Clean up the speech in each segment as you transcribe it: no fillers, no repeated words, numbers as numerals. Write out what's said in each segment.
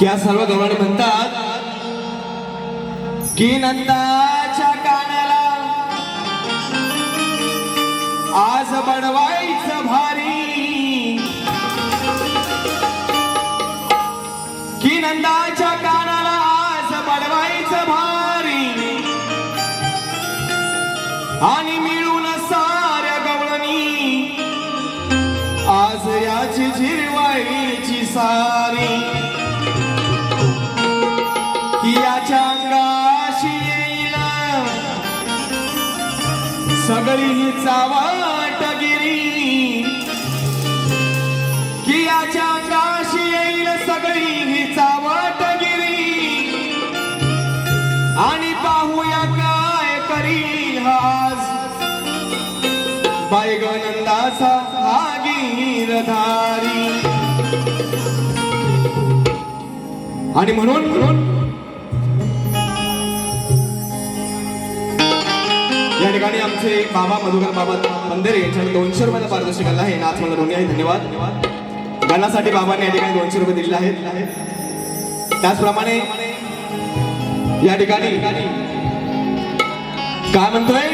या सर्व गवळणी म्हणतात की नंदाच्या कानाला आज बडवायचं भारी, की नंदाच्या कानाला आज बडवायचं भारी, आणि मिळून साऱ्या गवळणी आज याची झिरवायची सारी, की याच्या अंगाशी येईल सगळी ही चावटगिरी, की याच्या अंगाशी येईल सगळी ही चावटगिरी, आणि पाहूया काय करील आज बायगनंदाचा हा गिरधारी. आणि म्हणून या ठिकाणी आमचे बाबा मधुकर बाबा पंधरे यांच्या 200 रुपयाचा पारितोषिक आला आहे. नाथ मला दोन्ही आहे, धन्यवाद. गाण्यासाठी बाबांनी या ठिकाणी 200 रुपये दिलेले आहेत. त्याचप्रमाणे या ठिकाणी काय म्हणतोय,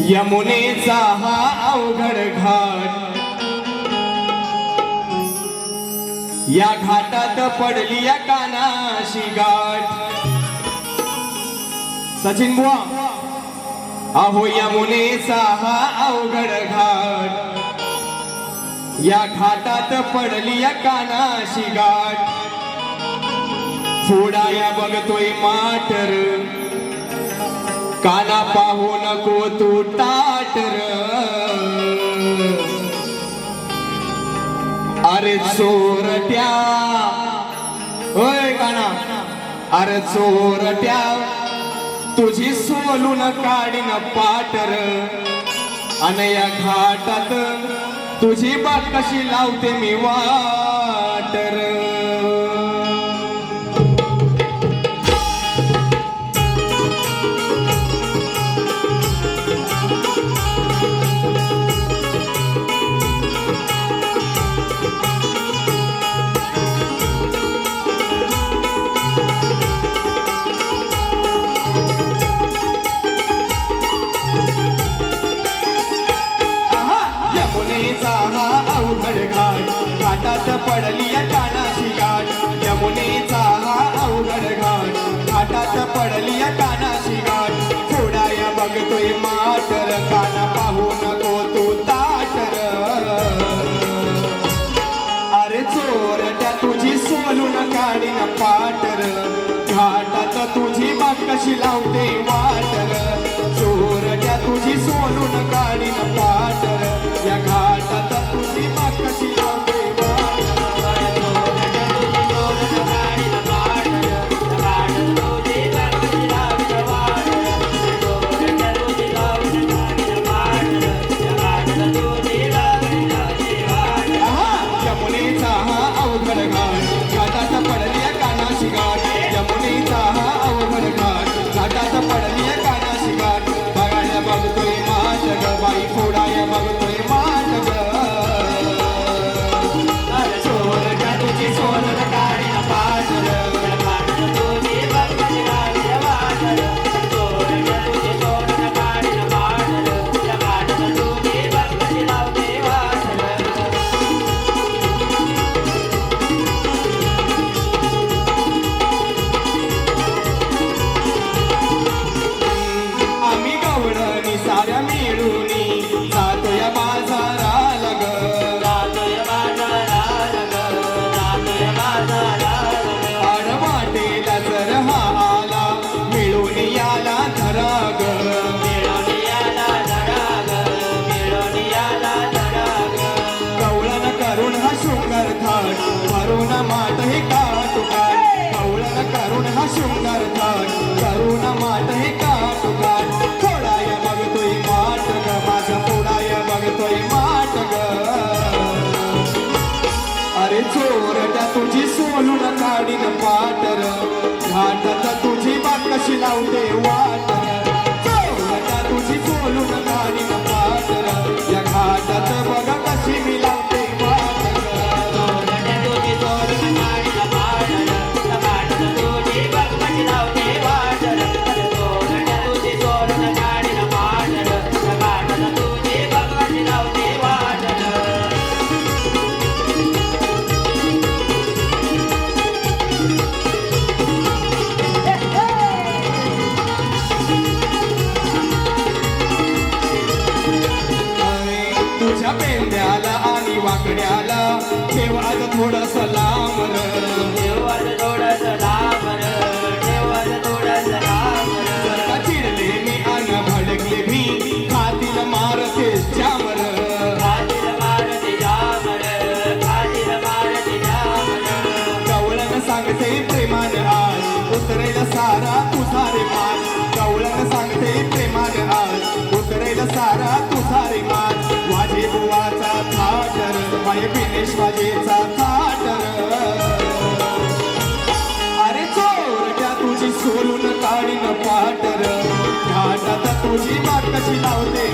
यमुनेचा हा अवघड घाट, या घाटात पडली या कानाशी गाठ. सचिन बुवा, अहो यमुनेचा हा अवघड घाट, या घाटात पडली या कानाशी गाठ. फोडाया बघतोय माटर, काना पाहू नको तू टाटर. अरे चोरट्या, होय काना, अरे चोरट्या तुझी सोलून काढीन पाटर, आणि या घाटात तुझी बाग कशी लावते मी वाटर. घाटात पडली या कानाशी गाठ, यमुनेचा हा अवघड घाट, घाटात पडली या कानाशी गाठ. फोडाया बघतोय माटर, काना पाहू नको तू ताटर. अरे चोरट्या तुझी सोलून काढीन पाटर, घाटात तुझी बाग कशी लावते वाटर. चोरट्या तुझी सोलून काढीन पाटर, या घाटात तुझी बाग कशी लावते. चोरट्या तुझी सोलून काढीन पाटर, घाटात तुझी बाग कशी लावते वाटर. वाकड्याला ठेवाज थोडस लांब र. देवाज थोडस लांब र, देवाज थोडस लांब र. जर का चिडले मी अन भडकले मी खातील मारते जामर. खातील मारती जामर, खातील मारती जामर. गवळण सांगते प्रेमान आज उतरेल सारा तुझा रे मान. गवळण सांगते प्रेमान आज उतरेल सारा तुझा रे मान. वाजे बुवाचा थाटर माय बिनेश वाजेचा थाटर. अरे चोरट्या तुझी सोलून काढीन पाटर. घाटात तुझी बाग कशी लावते